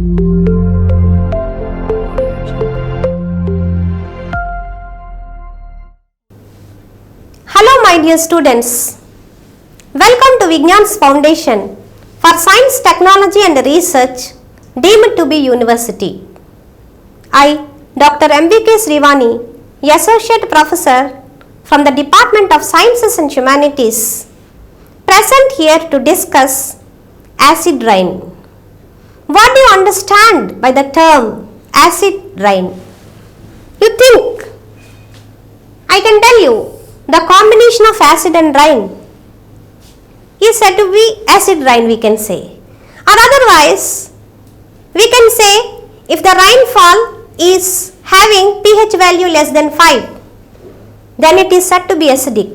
Hello my dear students, welcome to Vignan's Foundation for Science, Technology and Research deemed to be University. I, Dr. M.B.K. Srivani, Associate Professor from the Department of Sciences and Humanities, present here to discuss acid rain. What do you understand by the term acid rain? You think? I can tell you, the combination of acid and rain is said to be acid rain, we can say. Or otherwise, we can say if the rainfall is having pH value less than 5, then it is said to be acidic.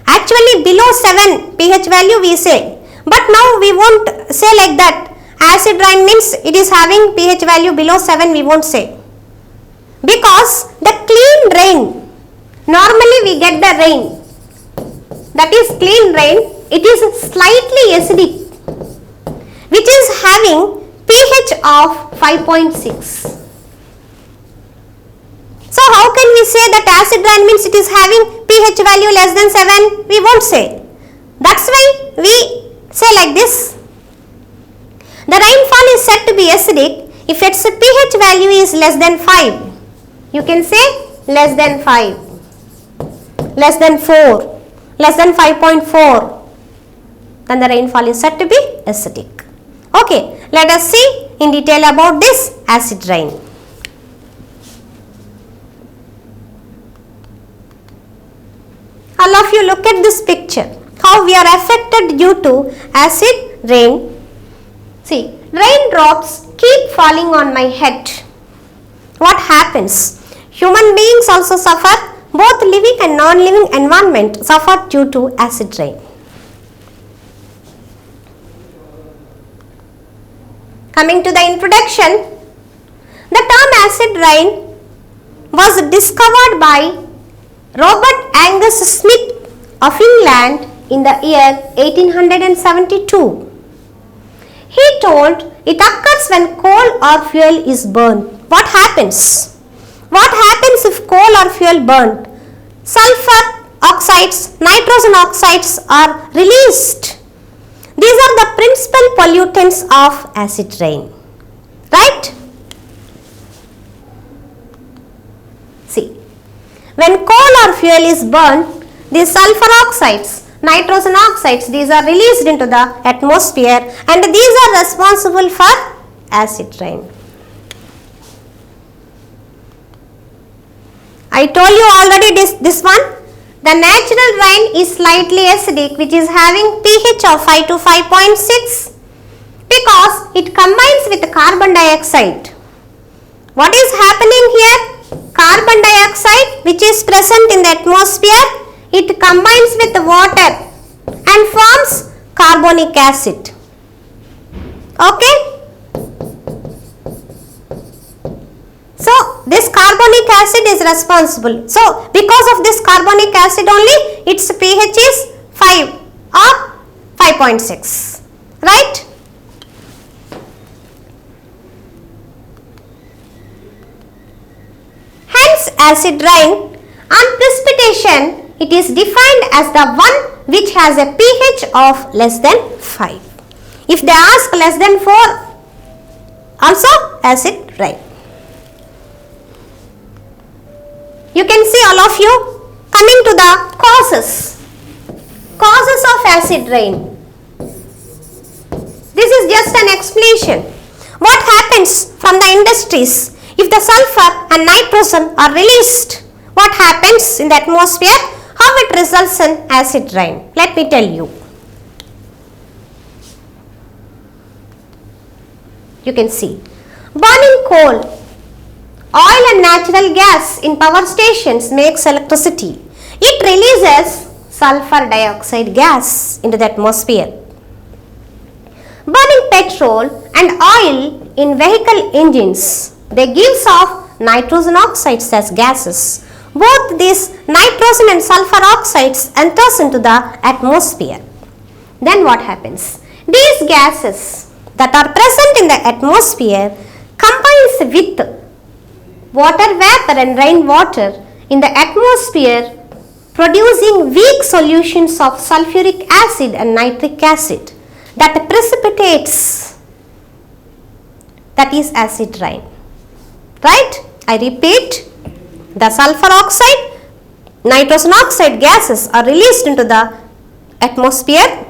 Actually below 7 pH value we say, but now we won't say like that. Acid rain means it is having pH value below 7, we won't say. Because the clean rain, normally we get the rain, that is clean rain, it is slightly acidic, which is having pH of 5.6. So how can we say that acid rain means it is having pH value less than 7? We won't say. That's why we say like this. The rainfall is said to be acidic if its pH value is less than 5. You can say less than 5, less than 4, less than 5.4. Then the rainfall is said to be acidic. Okay, let us see in detail about this acid rain. All of you look at this picture, how we are affected due to acid rain. See, raindrops keep falling on my head. What happens? Human beings also suffer, both living and non-living environment suffer due to acid rain. Coming to the introduction, the term acid rain was discovered by Robert Angus Smith of England in the year 1872. He told it occurs when coal or fuel is burned. What happens? What happens if coal or fuel burned? Sulfur oxides, nitrogen oxides are released. These are the principal pollutants of acid rain. Right? See, when coal or fuel is burned, these sulfur oxides, nitrogen oxides, these are released into the atmosphere and these are responsible for acid rain. I told you already this one. The natural rain is slightly acidic, which is having pH of 5 to 5.6 because it combines with carbon dioxide. What is happening here? Carbon dioxide, which is present in the atmosphere, it combines with the water and forms carbonic acid. Okay? So, this carbonic acid is responsible. So, because of this carbonic acid only, its pH is 5 or 5.6. Right? Hence, acid rain on precipitation, it is defined as the one which has a pH of less than 5. If they ask less than 4, also acid rain. You can see all of you coming to the causes of acid rain. This is just an explanation. What happens from the industries if the sulfur and nitrogen are released? What happens in the atmosphere? How it results in acid rain? Let me tell you. You can see burning coal, oil and natural gas in power stations makes electricity. It releases sulfur dioxide gas into the atmosphere. Burning petrol and oil in vehicle engines, they gives off nitrogen oxides as gases. Both these nitrogen and sulfur oxides enters into the atmosphere. Then what happens? These gases, that are present in the atmosphere combines with water vapor and rainwater in the atmosphere, producing weak solutions of sulfuric acid and nitric acid that precipitates, that is acid rain. Right? I repeat, the sulfur oxide, nitrogen oxide gases are released into the atmosphere.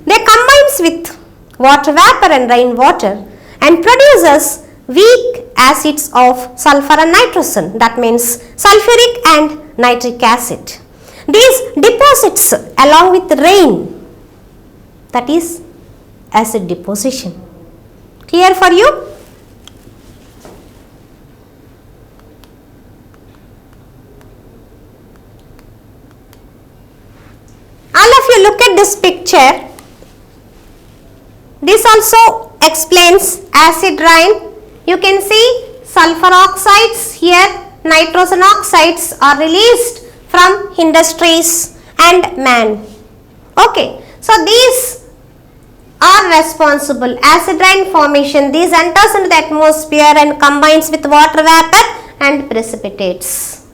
They combines with water vapor and rainwater and produces weak acids of sulfur and nitrogen, that means sulfuric and nitric acid. These deposits along with rain, that is acid deposition. Clear for you? All of you look at this picture. This also explains acid rain. You can see sulfur oxides here, nitrogen oxides are released from industries and man. Okay, so these are responsible. Acid rain formation, these enters into the atmosphere and combines with water vapor and precipitates.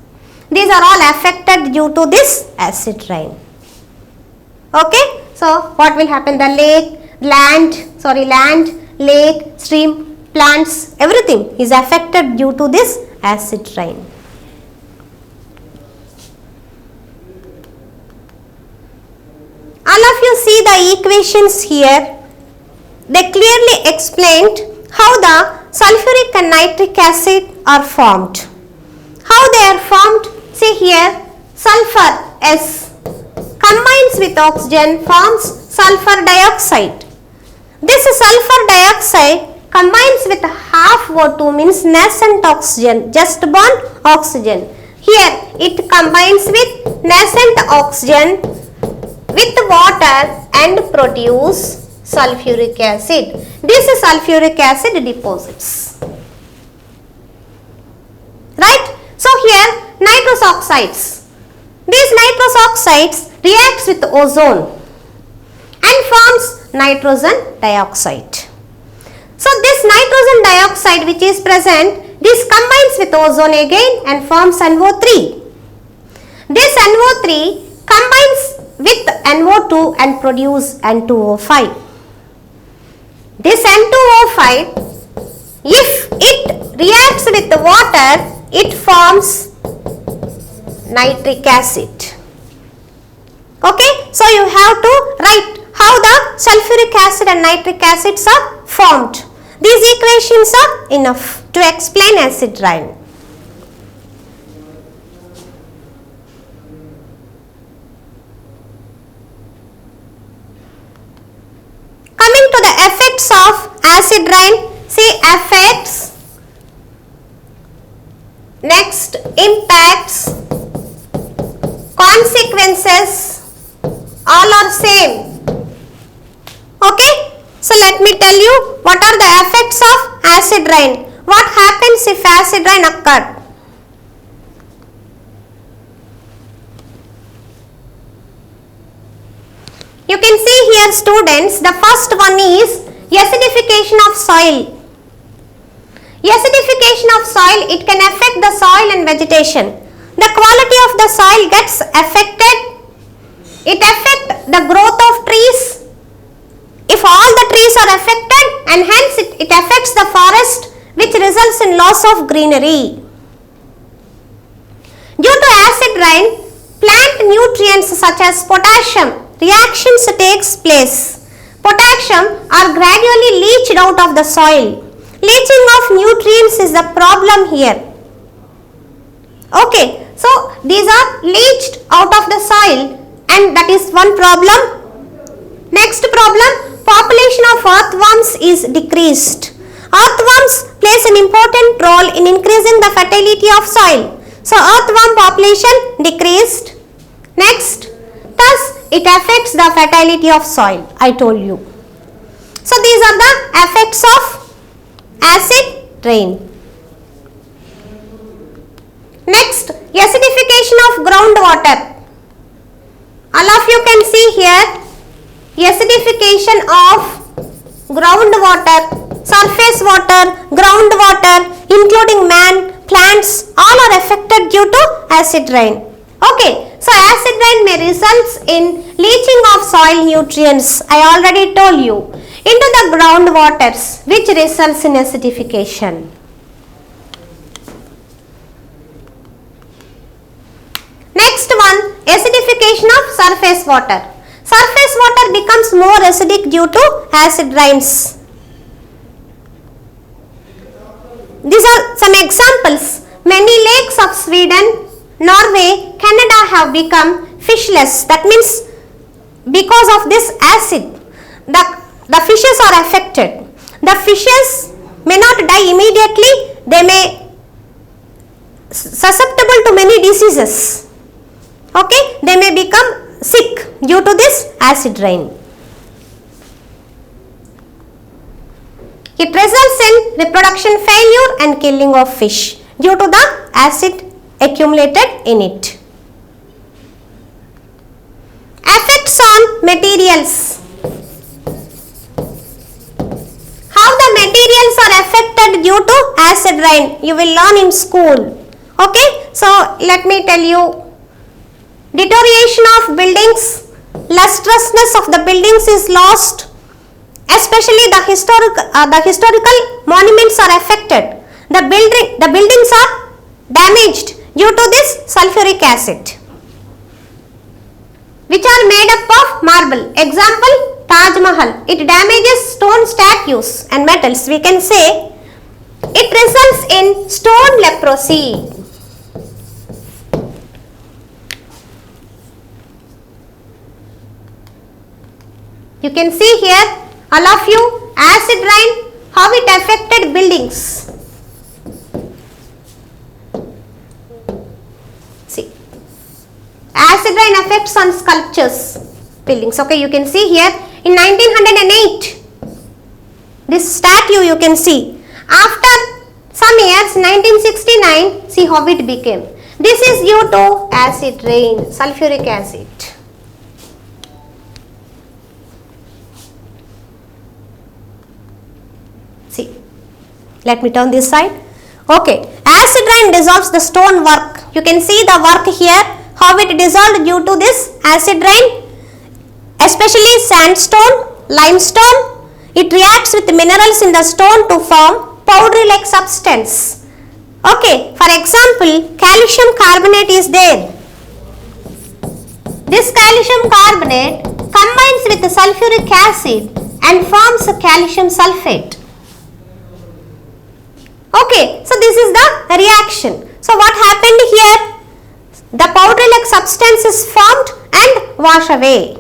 These are all affected due to this acid rain. Okay, so what will happen? The land, lake, stream, plants, everything is affected due to this acid rain. All of you see the equations here. They clearly explained how the sulfuric and nitric acid are formed. How they are formed? See here, sulfur S combines with oxygen, forms sulfur dioxide. This sulfur dioxide combines with half O2, means nascent oxygen, just bond oxygen. Here it combines with nascent oxygen with water and produce sulfuric acid. This sulfuric acid deposits. Right? So here nitrous oxides. These nitrous oxides reacts with ozone and forms nitrogen dioxide. So this nitrogen dioxide which is present, this combines with ozone again and forms NO3. This NO3 combines with NO2 and produce N2O5. This N2O5, if it reacts with the water, it forms nitric acid. Okay, so you have to write how the sulfuric acid and nitric acids are formed. These equations are enough to explain acid rain. Coming to the effects of acid rain, see effects, next impacts, consequences, all are same. Okay, so let me tell you what are the effects of acid rain. What happens if acid rain occurred? You can see here students, the first one is acidification of soil. Acidification of soil, it can affect the soil and vegetation. The quality of the soil gets affected. It affects the growth of trees. If all the trees are affected, and hence it affects the forest, which results in loss of greenery. Due to acid rain, plant nutrients such as potassium reactions takes place. Potassium are gradually leached out of the soil. Leaching of nutrients is the problem here. Okay, so these are leached out of the soil and that is one problem. Next problem, population of earthworms is decreased. Earthworms plays an important role in increasing the fertility of soil. So earthworm population decreased. Next, thus it affects the fertility of soil, I told you. So these are the effects of acid rain. Next, acidification of groundwater. All of you can see here, acidification of groundwater, surface water, groundwater, including man, plants, all are affected due to acid rain. Okay, so acid rain may result in leaching of soil nutrients, I already told you, into the groundwaters, which results in acidification. Next one, acidification of surface water. Surface water becomes more acidic due to acid rains. These are some examples. Many lakes of Sweden, Norway, Canada have become fishless. That means because of this acid, the fishes are affected. The fishes may not die immediately. They may susceptible to many diseases. Okay, they may become sick due to this acid rain. It results in reproduction failure and killing of fish due to the acid accumulated in it. Effects on materials. How the materials are affected due to acid rain, you will learn in school. Okay, so let me tell you. Deterioration of buildings, lustrousness of the buildings is lost, especially the historical monuments are affected. The buildings are damaged due to this sulfuric acid, which are made up of marble. Example, Taj Mahal. It damages stone statues and metals. We can say it results in stone leprosy. You can see here, all of you, acid rain, how it affected buildings. See, acid rain affects on sculptures, buildings. Okay, you can see here, in 1908, this statue you can see. After some years, 1969, see how it became. This is due to acid rain, sulfuric acid. See, let me turn this side. Okay, acid rain dissolves the stone work. You can see the work here, how it dissolved due to this acid rain, especially sandstone, limestone. It reacts with minerals in the stone to form powdery like substance. Okay, for example, calcium carbonate is there. This calcium carbonate combines with the sulfuric acid and forms a calcium sulfate. Okay, so this is the reaction. So what happened here? The powder-like substance is formed and wash away.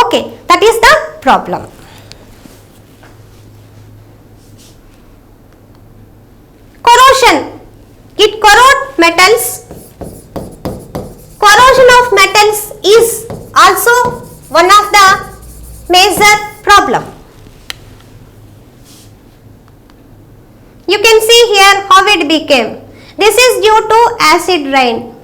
Okay, that is the problem. Corrosion. It corrodes metals. Corrosion of metals is also one of the major problem. You can see here how it became. This is due to acid rain.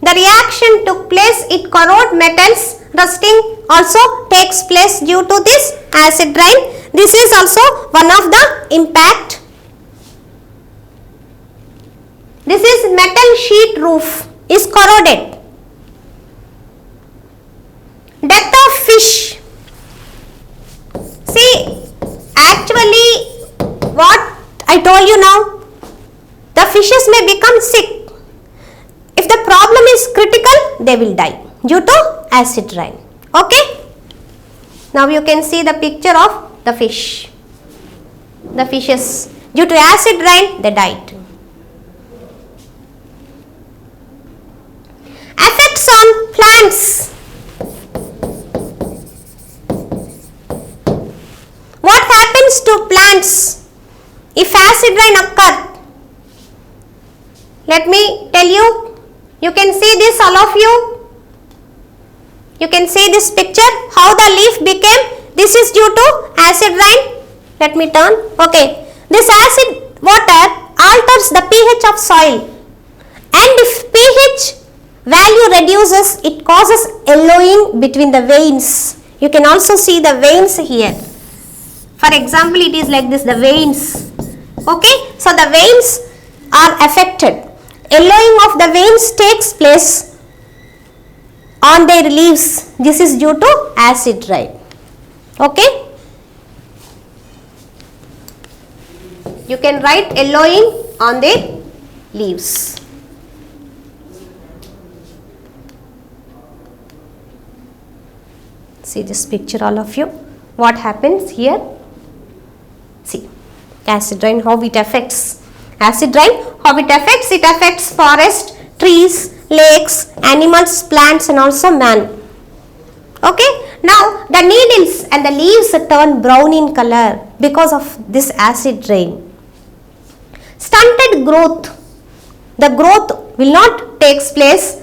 The reaction took place, it corroded metals. Rusting also takes place due to this acid rain. This is also one of the impact. This is metal sheet roof is corroded. Death of fish. See, actually what I told you now, the fishes may become sick. If the problem is critical, they will die due to acid rain. Okay. Now you can see the picture of the fish. The fishes, due to acid rain, they died. Effects on plants. What happens to plants if acid rain occurs? Let me tell you. You can see this, all of you. You can see this picture, how the leaf became. This is due to acid rain. Let me turn. Okay. This acid water alters the pH of soil. And if pH value reduces, it causes yellowing between the veins You can also see the veins here. For example, it is like this, the veins. Okay, so the veins are affected. Yellowing of the veins takes place on their leaves. This is due to acid rain. Okay, you can write yellowing on their leaves. See this picture, all of you. What happens here? See, acid rain, how it affects. Acid rain, how it affects? It affects forest, trees, lakes, animals, plants and also man. Okay, now the needles and the leaves turn brown in color because of this acid rain. Stunted growth. The growth will not take place.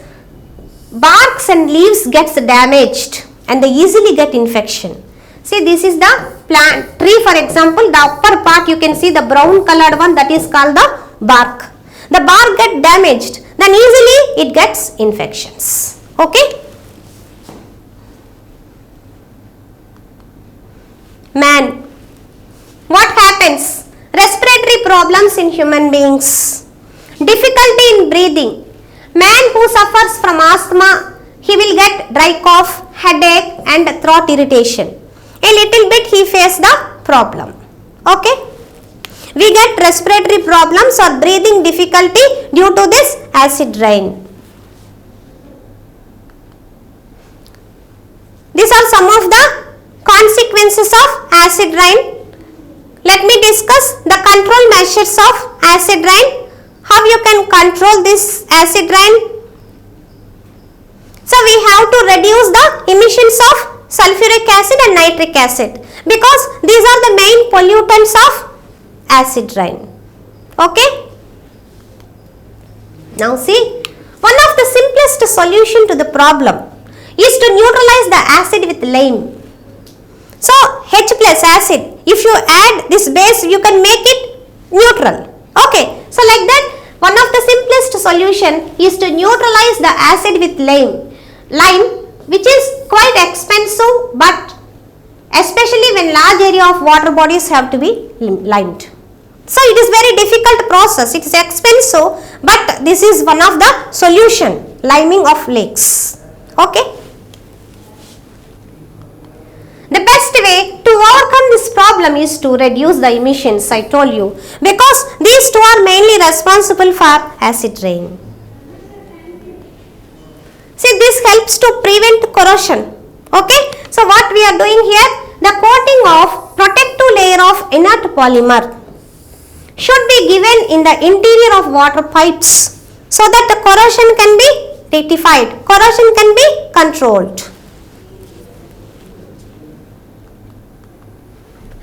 Barks and leaves gets damaged and they easily get infection. See, this is the plant tree, for example, the upper part you can see the brown colored one, that is called the bark. The bark get damaged, then easily it gets infections. Okay. Man. What happens? Respiratory problems in human beings. Difficulty in breathing. Man who suffers from asthma, he will get dry cough, headache and throat irritation. A little bit he face the problem. Okay. We get respiratory problems or breathing difficulty due to this acid rain. These are some of the consequences of acid rain. Let me discuss the control measures of acid rain. How you can control this acid rain? So we have to reduce the emissions of sulfuric acid and nitric acid because these are the main pollutants of acid rain. Okay. Now see, one of the simplest solution to the problem is to neutralize the acid with lime. So H plus acid, if you add this base, you can make it neutral. Okay. So like that, one of the simplest solution is to neutralize the acid with lime. Lime, which is quite expensive, but especially when large area of water bodies have to be limed. So it is very difficult process. It is expensive, but this is one of the solution, liming of lakes. Okay. The best way to overcome this problem is to reduce the emissions, I told you, because these two are mainly responsible for acid rain. See, this helps to prevent corrosion. Okay. So what we are doing here, the coating of protective layer of inert polymer should be given in the interior of water pipes so that the corrosion can be rectified, corrosion can be controlled.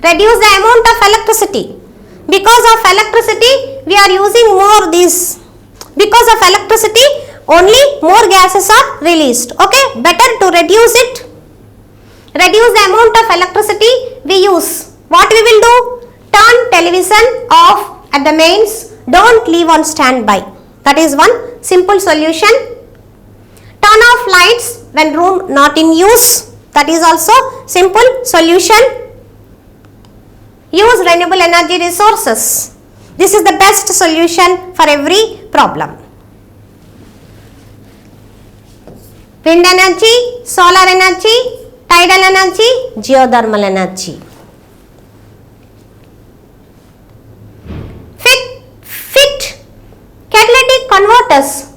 Reduce the amount of electricity. Because of electricity, we are using more these. Because of electricity, only more gases are released. Okay, better to reduce it. Reduce the amount of electricity we use. What we will do? Turn television off at the mains. Don't leave on standby. That is one simple solution. Turn off lights when room not in use. That is also simple solution. Use renewable energy resources. This is the best solution for every problem. Wind energy, solar energy, tidal energy, geothermal energy. Fit catalytic converters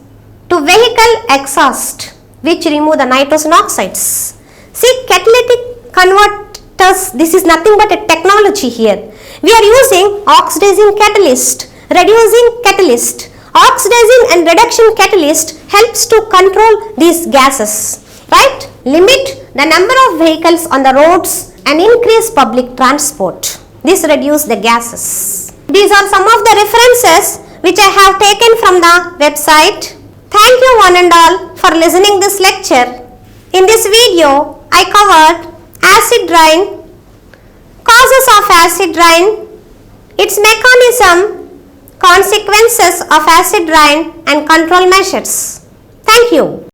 to vehicle exhaust which remove the nitrogen oxides. See, catalytic converters, this is nothing but a technology here. We are using oxidizing catalyst, reducing catalyst. Oxidizing and reduction catalyst helps to control these gases, right? Limit the number of vehicles on the roads and increase public transport. This reduces the gases. These are some of the references which I have taken from the website. Thank you one and all for listening this lecture. In this video, I covered acid rain, causes of acid rain, its mechanism, consequences of acid rain and control measures. Thank you.